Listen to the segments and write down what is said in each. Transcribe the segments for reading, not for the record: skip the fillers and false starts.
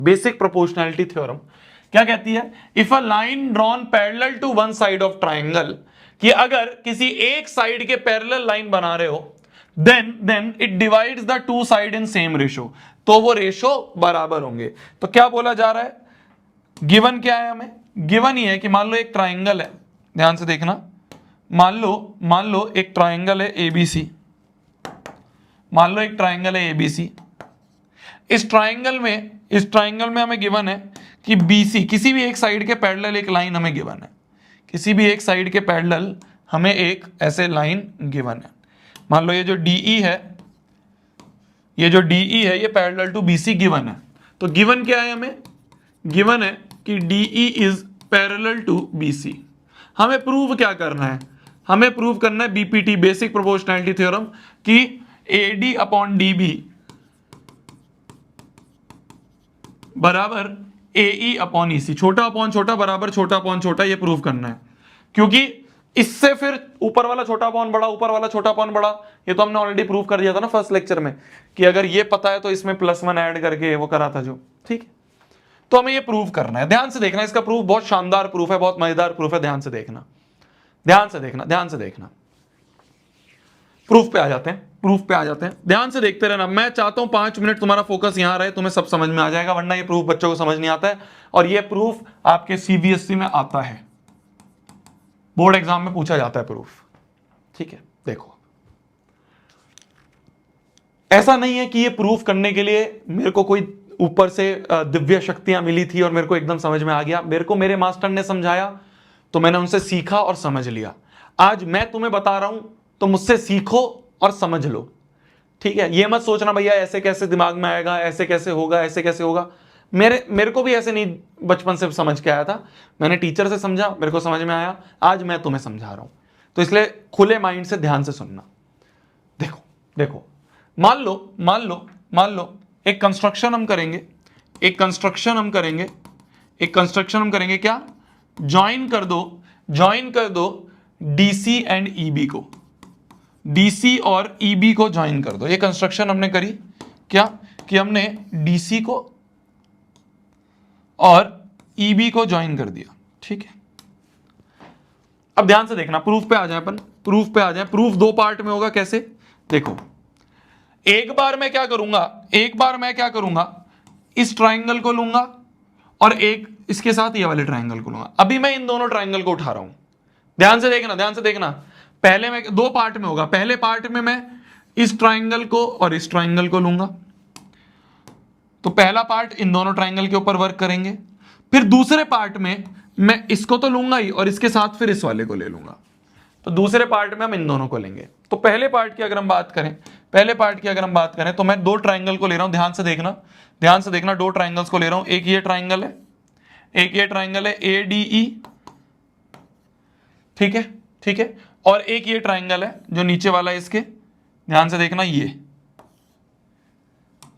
Basic proportionality theorem क्या कहती है? If a line drawn parallel to one side of triangle, कि अगर किसी एक साइड के पैरेलल लाइन बना रहे हो, then it divides the two side in same ratio, तो वो रेशो बराबर होंगे। तो क्या बोला जा रहा है? गिवन क्या है हमें? गिवन ही है कि मान लो एक ट्राइंगल है, ध्यान से देखना, मान लो एक ट्राइंगल है एबीसी, मान लो एक ट्राइंगल है एबीसी। इस ट्राइंगल में हमें गिवन है कि बीसी, किसी भी एक साइड के पैरेलल एक लाइन हमें गिवन है, किसी भी एक साइड के पैरेलल हमें एक ऐसे लाइन गिवन है। मान लो ये जो डीई है, ये पैरेलल टू बीसी गिवन है। तो गिवन क्या है हमें? गिवन है कि DE is parallel to BC. हमें प्रूव क्या करना है? हमें प्रूव करना है बीपीटी, बेसिक प्रोपोर्शनैलिटी थ्योरम, कि एडी अपॉन डीबी बराबर एई अपॉन ईसी, छोटा अपॉन छोटा बराबर छोटा अपॉन छोटा, ये प्रूव करना है। क्योंकि इससे फिर ऊपर वाला छोटा अपॉन बड़ा, ऊपर वाला छोटा अपॉन बड़ा, ये तो हमने ऑलरेडी प्रूव कर दिया था ना फर्स्ट लेक्चर में, कि अगर ये पता है तो इसमें +1 ऐड करके वो करा था जो, ठीक है। तो हमें ये प्रूव करना है, ध्यान से देखना, इसका प्रूफ बहुत शानदार प्रूफ है, बहुत मजेदार प्रूफ है, ध्यान से देखना, ध्यान से देखना, ध्यान से देखना। प्रूफ पे आ जाते हैं, ध्यान से देखते रहना। मैं चाहता हूं 5 मिनट तुम्हारा फोकस यहां रहे, तुम्हें सब समझ में आ जाएगा, वरना ये प्रूफ बच्चों को समझ नहीं आता है। और ये प्रूफ आपके सीबीएसई में आता है, बोर्ड एग्जाम में पूछा जाता है प्रूफ, ठीक है। देखो, ऐसा नहीं है कि ये प्रूफ करने के लिए मेरे को कोई ऊपर से दिव्य शक्तियां मिली थी और मेरे को एकदम समझ में आ गया। मेरे को मेरे मास्टर ने समझाया तो मैंने उनसे सीखा और समझ लिया। आज मैं तुम्हें बता रहा हूं तो मुझसे सीखो और समझ लो, ठीक है। ये मत सोचना भैया ऐसे कैसे दिमाग में आएगा, ऐसे कैसे होगा, ऐसे कैसे होगा। मेरे को भी ऐसे नहीं बचपन से समझ के आया था, मैंने टीचर से समझा, मेरे को समझ में आया, आज मैं तुम्हें समझा रहा हूं। तो इसलिए खुले माइंड से ध्यान से सुनना। देखो, मान लो एक कंस्ट्रक्शन हम करेंगे, क्या? ज्वाइन कर दो डीसी एंड ईबी को, डीसी और ईबी को ज्वाइन कर दो। ये कंस्ट्रक्शन हमने करी क्या? कि हमने डीसी को और ईबी को ज्वाइन कर दिया, ठीक है। अब ध्यान से देखना, प्रूफ पे आ जाए प्रूफ 2 पार्ट में होगा। कैसे? देखो, एक बार मैं क्या करूंगा, इस ट्राइंगल को लूंगा और एक इसके साथ ये वाले ट्राइंगल को लूंगा। अभी मैं इन दोनों ट्राइंगल को उठा रहा हूं, ध्यान से देखना। पहले मैं 2 पार्ट में होगा, पहले पार्ट में मैं इस ट्राइंगल को और इस ट्राइंगल को लूंगा, तो पहला पार्ट इन दोनों ट्राइंगल के ऊपर वर्क करेंगे। फिर दूसरे पार्ट में मैं इसको तो लूंगा ही और इसके साथ फिर इस वाले को ले लूंगा, तो दूसरे पार्ट में हम इन दोनों को लेंगे। तो पहले पार्ट की अगर हम बात करें तो मैं 2 ट्राइंगल को ले रहा हूं, ध्यान से देखना, 2 ट्राइंगल्स को ले रहा हूं। एक ये ट्राइंगल है ADE, ठीक है, और एक ये ट्राइंगल है जो नीचे वाला है इसके, ध्यान से देखना,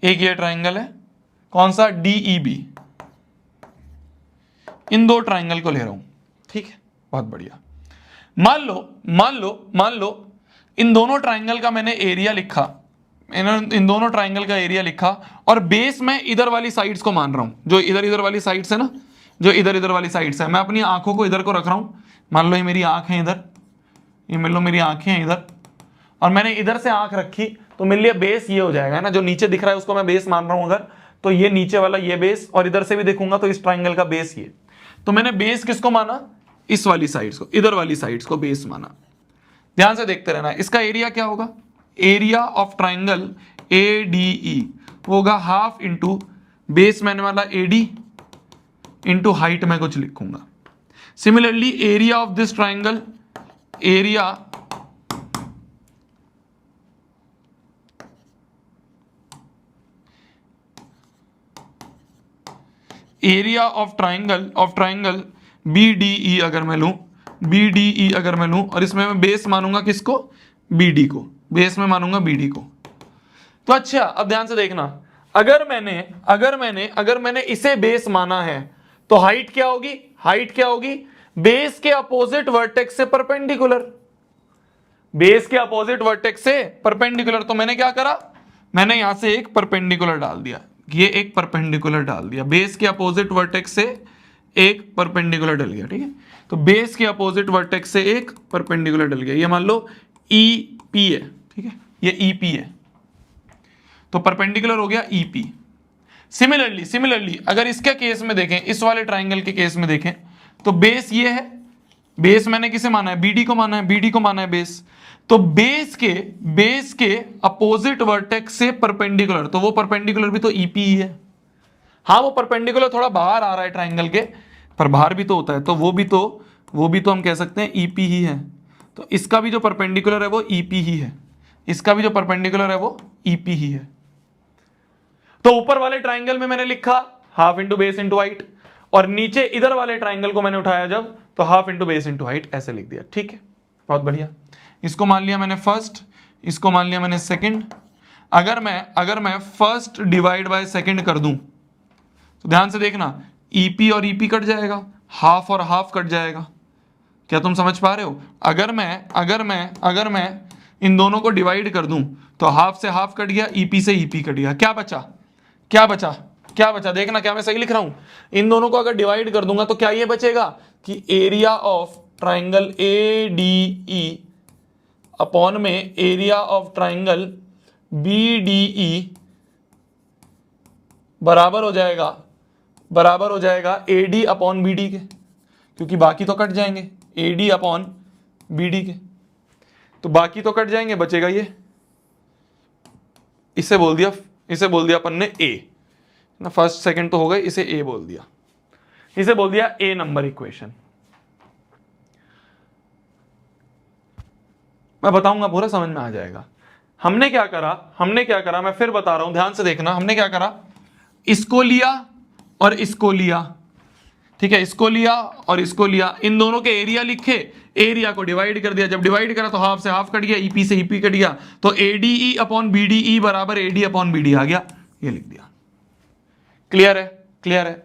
एक ये ट्राइंगल है, कौन सा? DEB। इन 2 ट्राइंगल को ले रहा हूं, ठीक है, बहुत बढ़िया। मान लो इन दोनों ट्राइंगल का मैंने एरिया लिखा, इन दोनों ट्राइंगल का एरिया लिखा, और बेस मैं इधर वाली साइड्स को मान रहा हूं, जो इधर वाली साइड्स है ना, जो इधर वाली साइड्स है। मैं अपनी आंखों को इधर को रख रहा हूं, मान लो ये मेरी आंख है इधर, ये मान लो मेरी आंखें हैं इधर, और मैंने इधर से आंख रखी, तो मेरे लिए बेस ये हो जाएगा ना, जो नीचे दिख रहा है उसको मैं बेस मान रहा हूं अगर, तो ये नीचे वाला ये बेस, और इधर से भी देखूंगा तो इस ट्राइंगल का बेस ये। तो मैंने बेस किसको माना? इस वाली साइड्स को, इधर वाली साइड्स को बेस माना। ध्यान से देखते रहना। इसका एरिया क्या होगा? एरिया ऑफ ट्राइंगल ADE होगा हाफ इंटू बेस मैंने वाला AD इंटू हाइट में कुछ लिखूंगा। Similarly area of this triangle, area of triangle BDE अगर मैं लूं, और इसमें मैं बेस मानूंगा किसको? BD को, बेस में मानूंगा BD को। तो अच्छा, अब ध्यान से देखना, अगर मैंने इसे बेस माना है तो हाइट क्या होगी? बेस के अपोजिट वर्टेक्स से परपेंडिकुलर। तो मैंने क्या करा? मैंने यहां से एक परपेंडिकुलर डाल दिया, ये एक परपेंडिकुलर डाल दिया, बेस के अपोजिट वर्टेक्स से एक परपेंडिकुलर डल गया, ठीक है। तो बेस के अपोजिट वर्टेक्स से एक परपेंडिकुलर डल गया, ये मान लो EP है, ठीक है, ये EP है, तो परपेंडिकुलर हो गया EP। सिमिलरली अगर इसके केस में देखें, इस वाले ट्राइंगल के केस में देखें, तो बेस ये है, बेस मैंने किसे माना है, BD को माना है, BD को माना है बेस। तो बेस के अपोजिट वर्टेक्स से परपेंडिकुलर, तो वो परपेंडिकुलर भी तो EP ही है। हाँ वो परपेंडिकुलर थोड़ा बाहर आ रहा है ट्राइंगल के, पर बाहर भी तो होता है, तो वो भी तो हम कह सकते हैं EP ही है। तो इसका भी जो परपेंडिकुलर है वो EP ही है, इसका भी जो परपेंडिकुलर है वो EP ही है। तो ऊपर वाले ट्राइंगल में मैंने लिखा half into base into height, और नीचे इधर वाले ट्राइंगल को मैंने उठाया जब, तो half into base into height ऐसे लिख दिया, ठीक है, बहुत बढ़िया। इसको मान लिया मैंने फर्स्ट, इसको मान लिया मैंने सेकंड। अगर मैं फर्स्ट डिवाइड बाय सेकंड कर दूं, तो ध्यान से देखना, EP और EP कट जाएगा, हाफ और हाफ कट जाएगा। क्या तुम समझ पा रहे हो? अगर मैं इन दोनों को डिवाइड कर दूं, तो हाफ से हाफ कट गया, EP से EP कट गया, क्या बचा? देखना क्या मैं सही लिख रहा हूं। इन दोनों को अगर डिवाइड कर दूंगा तो क्या ये बचेगा कि area of triangle ADE upon में एरिया ऑफ ट्राइंगल BDE बराबर हो जाएगा AD अपॉन BD के, क्योंकि बाकी तो कट जाएंगे, AD अपॉन BD के, तो बाकी तो कट जाएंगे, बचेगा ये, इसे बोल दिया अपन ने A ना, फर्स्ट सेकंड तो हो गए, इसे A बोल दिया, A नंबर इक्वेशन। मैं बताऊंगा, पूरा समझ में आ जाएगा। हमने क्या करा मैं फिर बता रहा हूं, ध्यान से देखना। हमने क्या करा, इसको लिया और इसको लिया, ठीक है, इसको लिया और इसको लिया, इन दोनों के एरिया लिखे, एरिया को डिवाइड कर दिया, जब डिवाइड करा तो हाफ से हाफ कट गया, EP से EP कट गया, तो ADE अपॉन BDE बराबर AD अपॉन BD आ गया, ये लिख दिया। क्लियर है,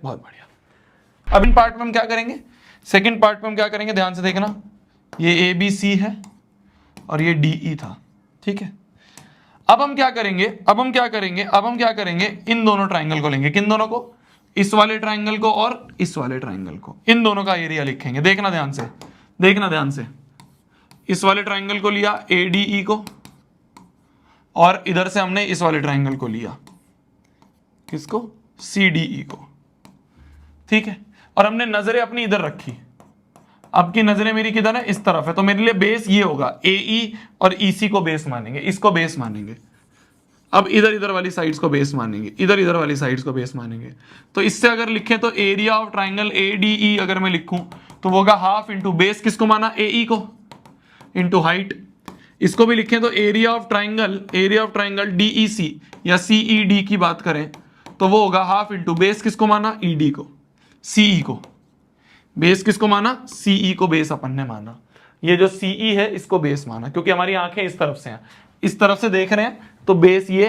बहुत बढ़िया। अब इन पार्ट में हम क्या करेंगे, सेकंड पार्ट में हम क्या करेंगे, ध्यान से देखना, ये ABC है और ये DE था, ठीक है। अब हम क्या करेंगे, इन दोनों ट्राइंगल को लेंगे, किन दोनों को, इस वाले ट्राइंगल को और इस वाले ट्राइंगल को, इन दोनों का एरिया लिखेंगे। देखना ध्यान से, इस वाले ट्राइंगल को लिया ADE को, और इधर से हमने इस वाले ट्राइंगल को लिया, किसको, CDE को, ठीक है। और हमने नजरें अपनी इधर रखी, अब की नजरें मेरी किधर है, इस तरफ है, तो मेरे लिए बेस ये होगा, AE और EC को बेस मानेंगे, इसको बेस मानेंगे। अब इधर वाली साइड्स को बेस मानेंगे, इधर वाली साइड्स को बेस मानेंगे। तो इससे अगर लिखें तो एरिया ऑफ ट्राइंगल ADE अगर मैं लिखूं तो वो होगा हाफ इंटू बेस, किसको माना, AE को, इंटू हाइट। इसको भी लिखें तो एरिया ऑफ ट्राइंगल DEC या CED की बात करें तो वो होगा हाफ इंटू बेस, किसको माना, ED को, CE को, बेस किसको माना, CE को बेस अपन ने माना। ये जो CE है इसको बेस माना, क्योंकि हमारी आंखें इस तरफ से हैं, इस तरफ से देख रहे हैं, तो बेस ये,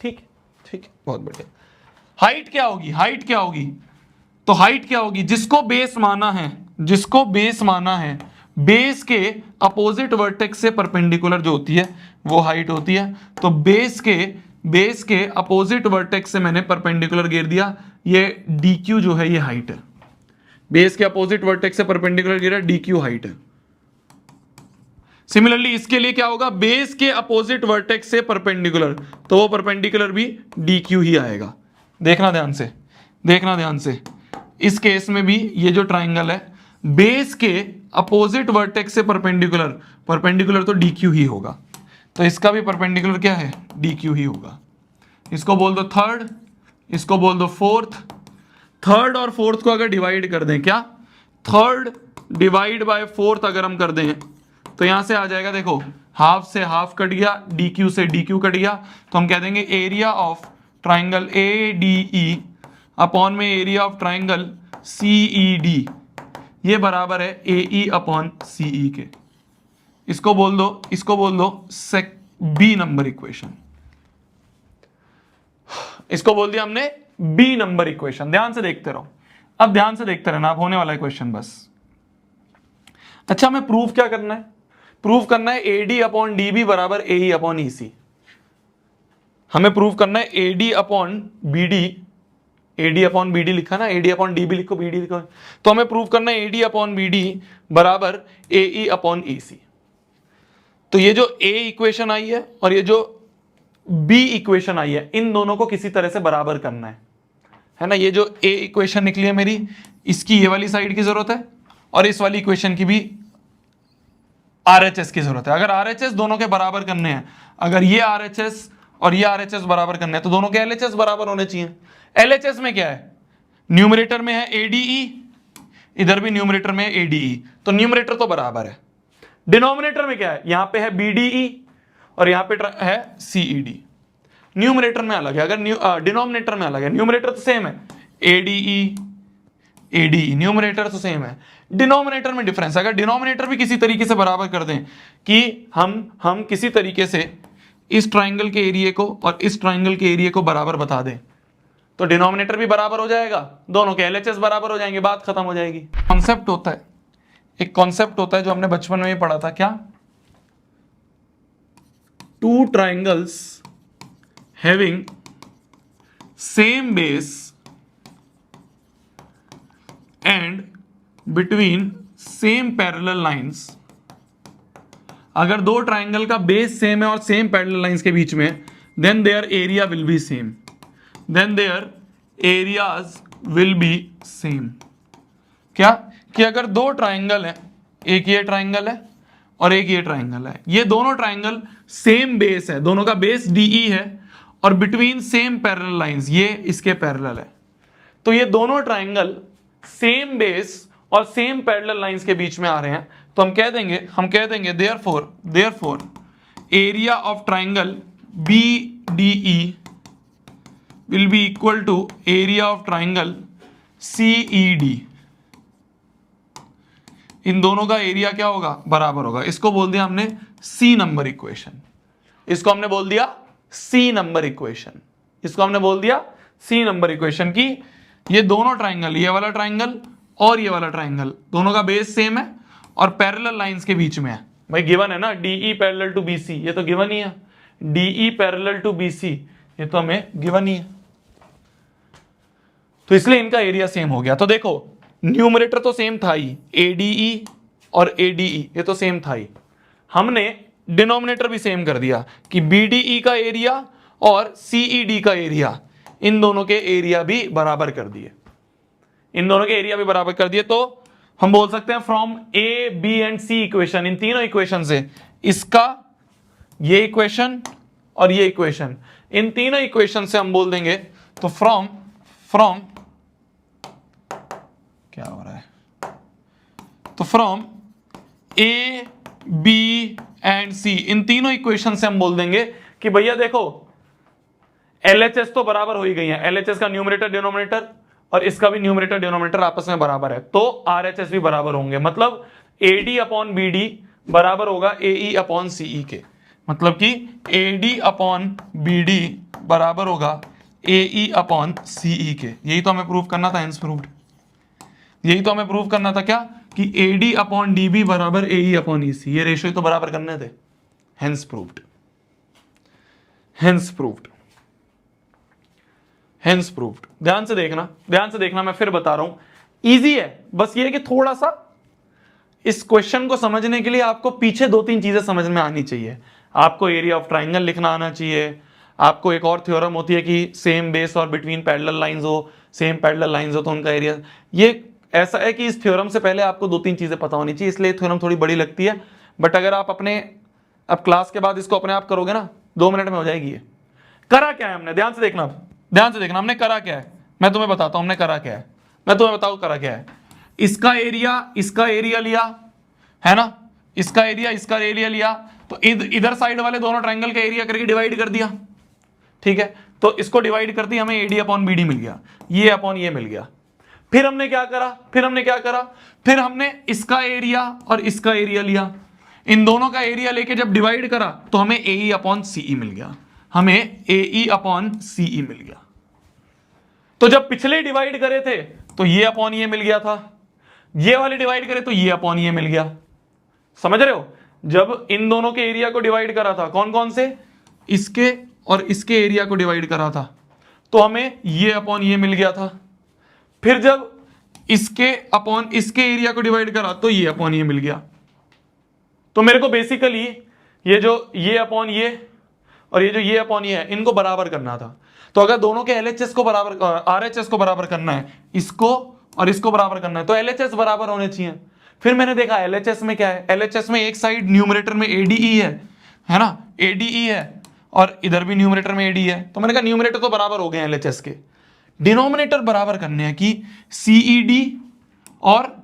ठीक है, बहुत बढ़िया। हाइट क्या होगी, तो हाइट क्या होगी, जिसको बेस माना है, बेस के अपोजिट वर्टेक्स से परपेंडिकुलर जो होती है वो हाइट होती है। तो बेस के अपोजिट वर्टेक्स से मैंने परपेंडिकुलर गिर दिया, ये DQ जो है ये हाइट है, बेस के अपोजिट वर्टेक्स से परपेंडिकुलर गिरा, DQ हाइट है। सिमिलरली इसके लिए क्या होगा, बेस के अपोजिट वर्टेक्स से परपेंडिकुलर, तो वो परपेंडिकुलर भी DQ ही आएगा। देखना ध्यान से, इस केस में भी ये जो ट्राइंगल है, बेस के अपोजिट वर्टेक्स से परपेंडिकुलर तो DQ ही होगा, तो इसका भी परपेंडिकुलर क्या है, DQ ही होगा। इसको बोल दो थर्ड, इसको बोल दो फोर्थ। थर्ड और फोर्थ को अगर डिवाइड कर दें, क्या, थर्ड डिवाइड बाय फोर्थ अगर हम कर दें तो यहां से आ जाएगा, देखो हाफ से हाफ कट गया, DQ से DQ कट गया, तो हम कह देंगे area of triangle ADE upon में एरिया ऑफ ट्राइंगल CED, ये बराबर है AE अपॉन CE के। इसको बोल दो B नंबर इक्वेशन, इसको बोल दिया हमने B नंबर इक्वेशन। ध्यान से देखते रहो, अब ध्यान से देखते रहना, अब होने वाला है क्वेश्चन बस। अच्छा, हमें प्रूफ क्या करना है, AD अपॉन DB बराबर AE अपॉन EC। हमें प्रूव करना है AD upon BD, AD upon BD लिखा ना, एडी अपॉन डी भी लिखो, बीडी लिखो, तो हमें प्रूव करना है एडी अपॉन बीडी बराबर एई अपॉन ईसी। तो ये जो ए इक्वेशन आई है और ये जो बी इक्वेशन आई है, इन दोनों को किसी तरह से बराबर करना है ना। ये जो ए इक्वेशन निकली है मेरी, इसकी ये वाली साइड की जरूरत है और इस वाली इक्वेशन की भी आरएचएस की जरूरत है। अगर आरएचएस दोनों के बराबर करने हैं, अगर ये आरएचएस और ये आरएचएस बराबर करने हैं, तो दोनों के एलएचएस बराबर होने चाहिए। एलएचएस में क्या है, न्यूमरेटर में है एडीई, इधर भी न्यूमरेटर में है एडीई, तो न्यूमरेटर तो बराबर है। डिनोमिनेटर में क्या है, यहां पे है बीडीई और यहां पे है सीईडी। न्यूमरेटर में अलग है, अगर डिनोमिनेटर में अलग है। न्यूमरेटर तो सेम है, एडीई एडीई, न्यूमरेटर तो सेम है, डिनोमिनेटर में डिफरेंस। अगर डिनोमिनेटर भी किसी तरीके से बराबर कर दें कि हम किसी तरीके से इस ट्राइंगल के एरिया को और इस ट्राइंगल के एरिया को बराबर बता दें, तो डिनोमिनेटर भी बराबर हो जाएगा, दोनों के एलएचएस बराबर हो जाएंगे, बात खत्म हो जाएगी। कॉन्सेप्ट होता है, एक कॉन्सेप्ट होता है जो हमने बचपन में ही पढ़ा था, क्या, two triangles having same base and between same parallel lines. अगर दो ट्राइंगल का बेस सेम है और सेम पैरेलल लाइंस के बीच में, then their area will be same, then their areas will be same. क्या कि अगर दो ट्राइंगल है, एक ये ट्राइंगल है और एक ये ट्राइंगल है, ये दोनों ट्राइंगल सेम बेस है, दोनों का बेस डीई है और बिटवीन सेम पैरेलल लाइंस, ये इसके पैरेलल है, तो ये दोनों ट्राइंगल सेम बेस और सेम पैरेलल लाइंस के बीच में आ रहे हैं, तो हम कह देंगे therefore area of triangle BDE will be equal to area of triangle CED। इन दोनों का एरिया क्या होगा, बराबर होगा। इसको बोल दिया हमने C नंबर इक्वेशन, इसको हमने बोल दिया C नंबर इक्वेशन, इसको हमने बोल दिया C नंबर इक्वेशन की ये दोनों ट्राइंगल, ये वाला ट्राइंगल और ये वाला ट्राइंगल, दोनों का बेस सेम है और पैरेलल लाइंस के बीच में है। भाई गिवन है ना, DE पैरेलल टू BC, ये तो गिवन ही है, DE पैरेलल टू BC, ये तो हमें गिवन ही है, तो इसलिए इनका एरिया सेम हो गया। तो देखो न्यूमरेटर तो सेम था ही, ADE और ADE ये तो सेम था ही, हमने डिनोमिनेटर भी सेम कर दिया कि BDE का एरिया और CED का एरिया, इन दोनों के एरिया भी बराबर कर दिए, इन दोनों के एरिया भी बराबर कर दिए। तो हम बोल सकते हैं from A, B and C equation, इन तीनों इक्वेशन से, इसका ये इक्वेशन और ये इक्वेशन, इन तीनों इक्वेशन से हम बोल देंगे, तो फ्रॉम क्या हो रहा है, तो from A, B and C, इन तीनों इक्वेशन से हम बोल देंगे कि भैया देखो LHS तो बराबर हो ही गई है, LHS का न्यूमरेटर डिनोमिनेटर और इसका भी न्यूमरेटर डिनोमिनेटर आपस में बराबर है, तो RHS भी बराबर होंगे। मतलब AD अपॉन BD बराबर होगा AE अपॉन CE के, मतलब कि AD अपॉन BD बराबर होगा AE अपॉन CE के। यही तो हमें प्रूव करना था, हेंस प्रूव्ड। यही तो हमें प्रूव करना था, क्या, कि AD अपॉन DB बराबर AE अपॉन EC, ये रेशियो तो बराबर करने थे, hence proved, hence proved, hence proved. ध्यान से देखना, मैं फिर बता रहा हूं, इजी है, बस ये है कि थोड़ा सा इस क्वेश्चन को समझने के लिए आपको पीछे दो तीन चीजें समझ में आनी चाहिए। आपको एरिया ऑफ ट्राइंगल लिखना आना चाहिए, आपको एक और थ्योरम होती है कि सेम बेस और बिटवीन पैरेलल लाइंस हो, सेम पैरेलल लाइंस हो तो उनका एरिया। ये ऐसा है कि इस थ्योरम से पहले आपको दो तीन चीजें पता होनी चाहिए, इसलिए थ्योरम थोड़ी बड़ी लगती है, बट अगर आप अब क्लास के बाद इसको अपने आप करोगे ना, 2 मिनट में हो जाएगी ये। करा क्या है हमने, ध्यान से देखना हमने करा क्या है, मैं तुम्हें बताता हूं हमने करा क्या है, मैं तुम्हें बताऊं करा क्या है। इसका एरिया लिया है ना, इसका एरिया लिया, तो इधर साइड वाले दोनों ट्राइंगल का एरिया करके डिवाइड कर दिया, ठीक है, तो इसको डिवाइड कर दिया, हमें AD अपॉन BD मिल गया, ये अपॉन ये मिल गया। फिर हमने क्या करा, फिर हमने इसका एरिया और इसका एरिया लिया, इन दोनों का एरिया लेके जब डिवाइड करा तो हमें AE अपॉन CE मिल गया, हमें AE अपॉन CE मिल गया। तो जब पिछले डिवाइड करे थे तो ये अपॉन ये मिल गया था, ये वाले डिवाइड करे तो ये अपॉन ये मिल गया। समझ रहे हो, जब इन दोनों के एरिया को डिवाइड करा था, कौन कौन से, इसके और इसके एरिया को डिवाइड करा था तो हमें ये अपॉन ये मिल गया था। फिर जब इसके अपॉन इसके एरिया को डिवाइड करा तो ये अपॉन ये मिल गया। तो मेरे को बेसिकली ये जो ये अपॉन ये और ये जो ये अपॉन ये है इनको बराबर करना था। तो अगर दोनों के LHS को बराबर RHS को बराबर करना है, इसको और इसको बराबर करना है, तो LHS बराबर होने चाहिए। फिर मैंने देखा LHS में क्या है, LHS में एक साइड न्यूमरेटर में ADE है ना, ADE है और इधर भी न्यूमरेटर में ADE है। तो मैंने कहा न्यूमरेटर तो बराबर हो गए LHS के, डिनोमिनेटर बराबर करने हैं कि CED और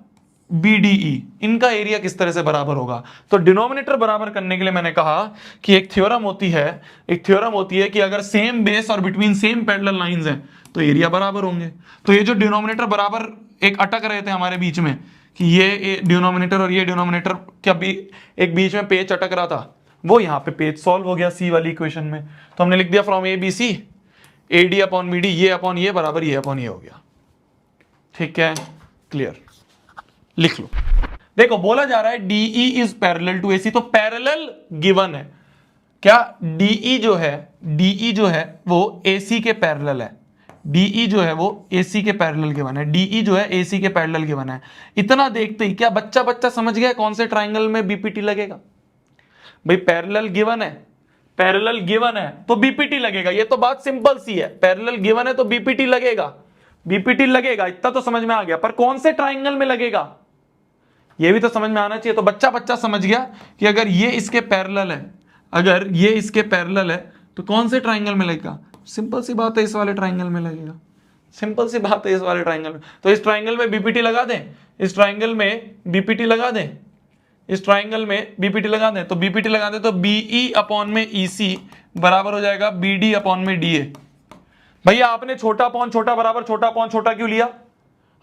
BDE इनका एरिया किस तरह से बराबर होगा। तो डिनोमिनेटर बराबर करने के लिए मैंने कहा कि एक थ्योरम होती है कि अगर सेम बेस और बिटवीन सेम पैरेलल लाइंस हैं तो एरिया बराबर होंगे। तो ये जो डिनोमिनेटर बराबर एक अटक रहे थे हमारे बीच में कि ये डिनोमिनेटर और ये डिनोमिनेटर क्या भी एक बीच में पेज अटक रहा था, वो यहाँ पे पेज सॉल्व हो गया सी वाली इक्वेशन में। तो हमने लिख दिया from ABC AD upon BD ये अपॉन ये बराबर ये अपॉन ये हो गया। ठीक है, क्लियर, लिख लो। देखो बोला जा रहा है DE is parallel to AC, तो पैरेलल गिवन है क्या, DE जो है वो AC के पैरेलल है, DE जो है वो AC के पैरेलल गिवन है, DE जो है AC के पैरेलल गिवन है। इतना देखते ही क्या बच्चा समझ गया कौन से ट्राइंगल में BPT लगेगा। भाई पैरेलल गिवन है तो BPT लगेगा, ये तो बात सिंपल सी है। पैरेलल गिवन है तो BPT लगेगा, इतना तो समझ में आ गया। पर कौन से ट्राइंगल में लगेगा ये भी तो समझ में आना चाहिए। तो बच्चा समझ गया कि अगर ये इसके पैरेलल है तो कौन से ट्राइंगल में लगेगा। सिंपल सी बात है, इस वाले ट्राइंगल में लगेगा। तो इस ट्राइंगल में BPT लगा दें, तो BPT लगा दें तो BE अपॉन में EC बराबर हो जाएगा BD अपॉन में DA। भैया आपने छोटा अपॉन छोटा बराबर छोटा अपॉन छोटा क्यों लिया?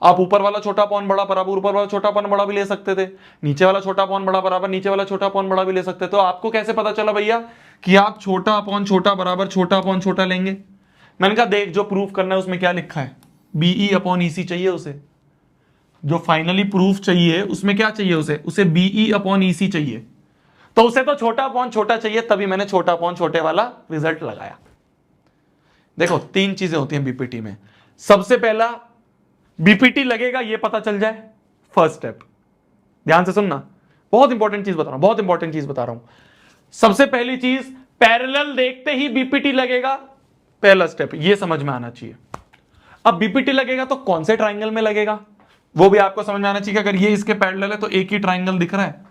आप ऊपर वाला छोटा अपॉन बड़ा बराबर ऊपर वाला छोटा अपॉन बड़ा भी ले सकते थे, नीचे वाला छोटा अपॉन बड़ा बराबर नीचे वाला छोटा अपॉन बड़ा भी ले सकते थे। तो आपको कैसे पता चला भैया कि आप छोटा अपॉन छोटा बराबर छोटा अपॉन छोटा लेंगे? मैंने कहा देख जो प्रूफ करना है उसमें क्या लिखा है, BE अपॉन EC चाहिए उसे, जो फाइनली प्रूफ चाहिए उसमें क्या चाहिए उसे BE अपॉन EC चाहिए। तो उसे तो छोटा अपॉन छोटा चाहिए, तभी मैंने छोटा अपॉन छोटे वाला रिजल्ट लगाया। देखो 3 चीजें होती हैं BPT में। सबसे पहला BPT लगेगा ये पता चल जाए, फर्स्ट स्टेप, ध्यान से सुनना, बहुत इंपॉर्टेंट चीज बता रहा हूं। सबसे पहली चीज पैरेलल देखते ही BPT लगेगा, पहला स्टेप ये समझ में आना चाहिए। अब BPT लगेगा तो कौन से ट्राइंगल में लगेगा वो भी आपको समझ में आना चाहिए। अगर ये इसके पैरेलल है तो एक ही ट्राइंगल दिख रहा है,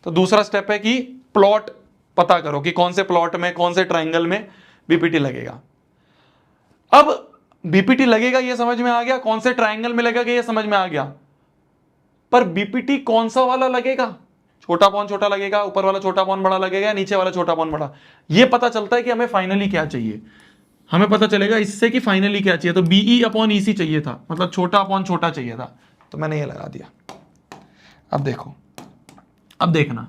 तो दूसरा स्टेप है कि प्लॉट पता करो कि कौन से प्लॉट में कौन से ट्राइंगल में BPT लगेगा। अब BPT लगेगा ये समझ में आ गया, कौन से ट्राइंगल में लगेगा ये समझ में आ गया, पर BPT कौन सा वाला लगेगा, छोटा अपॉन छोटा लगेगा, ऊपर वाला छोटा अपॉन बड़ा लगेगा, नीचे वाला छोटा अपॉन बड़ा, ये पता चलता है कि हमें फाइनली क्या चाहिए। हमें पता चलेगा इससे कि फाइनली क्या चाहिए। तो BE अपॉन EC चाहिए था, मतलब छोटा अपॉन छोटा चाहिए था, तो मैंने ये लगा दिया। अब देखो, अब देखना,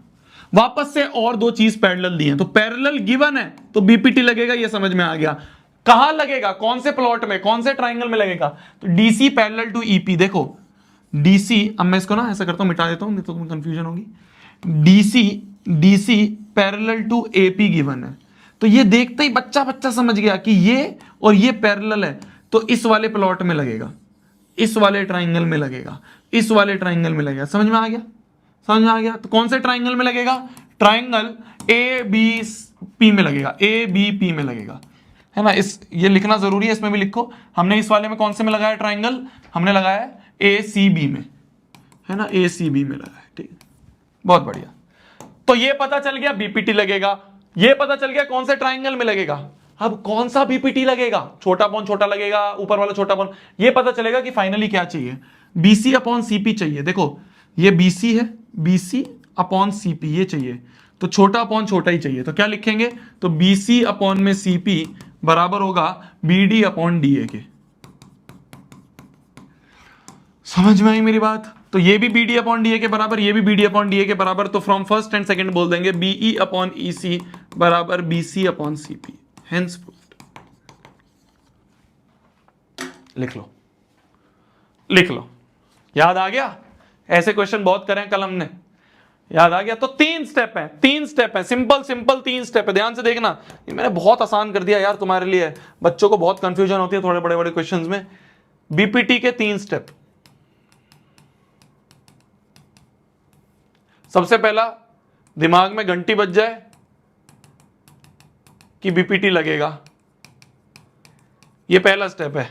वापस से और 2 चीज पैरेलल दी हैं, तो पैरेलल गिवन है तो BPT लगेगा ये समझ में आ गया। कहां लगेगा, कौन से प्लॉट में, कौन से ट्राइंगल में लगेगा, तो DC पैरेलल टू EP। देखो DC, अब मैं इसको ना ऐसा करता हूं, मिटा देता हूं नहीं तो कंफ्यूजन होगी। DC parallel to AP given है, तो ये देखते ही बच्चा समझ गया कि ये और ये पैरेलल है, तो इस वाले प्लॉट में लगेगा, इस वाले ट्राइंगल में लगेगा, इस वाले ट्राइंगल में लगेगा। समझ में आ गया। तो कौन से ट्राइंगल में लगेगा, ट्राइंगल ABP में लगेगा, ABP में लगेगा, है ना। ये लिखना जरूरी है, इसमें भी लिखो। हमने इस वाले में कौन से में लगाया ट्राइंगल, हमने लगाया ACB में, है ना, ACB में लगाया। ठीक, बहुत बढ़िया। तो ये पता चल गया BPT लगेगा, ये पता चल गया कौन से ट्राइंगल में लगेगा। अब कौन सा BPT लगेगा, छोटा अपॉन छोटा लगेगा, ऊपर वाला छोटा अपॉन, ये पता चलेगा कि फाइनली क्या चाहिए, BC अपॉन CP चाहिए। देखो ये BC है, BC अपॉन CP ये चाहिए, तो छोटा अपॉन छोटा ही चाहिए। तो क्या लिखेंगे, तो BC अपॉन में CP बराबर होगा BD अपॉन DA के। समझ में आई मेरी बात। तो ये भी BD अपॉन DA के बराबर, ये भी BD अपॉन DA के बराबर। तो फ्रॉम फर्स्ट एंड सेकंड बोल देंगे BE अपॉन EC बराबर BC upon CP, hence proved. लिख लो, याद आ गया। ऐसे क्वेश्चन बहुत करें कल हमने, याद आ गया? तो 3 स्टेप है, 3 स्टेप है, सिंपल सिंपल 3 स्टेप है। ध्यान से देखना, ये मैंने बहुत आसान कर दिया यार तुम्हारे लिए, बच्चों को बहुत कंफ्यूजन होती है थोड़े बड़े बड़े क्वेश्चंस में। बीपीटी के 3 स्टेप। सबसे पहला, दिमाग में घंटी बज जाए कि बीपीटी लगेगा, ये पहला स्टेप है।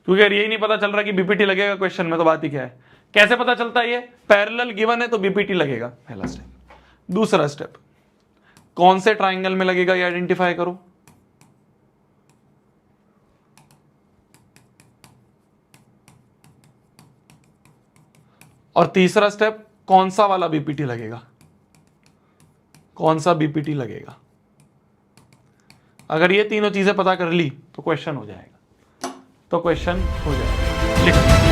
क्योंकि अगर यही नहीं पता चल रहा कि बीपीटी लगेगा क्वेश्चन में, तो बात ही क्या है? कैसे पता चलता है? ये पैरेलल गिवन है तो बीपीटी लगेगा, पहला स्टेप। दूसरा स्टेप, कौन से ट्राइंगल में लगेगा ये आइडेंटिफाई करो। और तीसरा स्टेप, कौन सा वाला बीपीटी लगेगा, कौन सा बीपीटी लगेगा। अगर ये तीनों चीजें पता कर ली तो क्वेश्चन हो जाएगा, तो क्वेश्चन हो जाएगा। लिखो।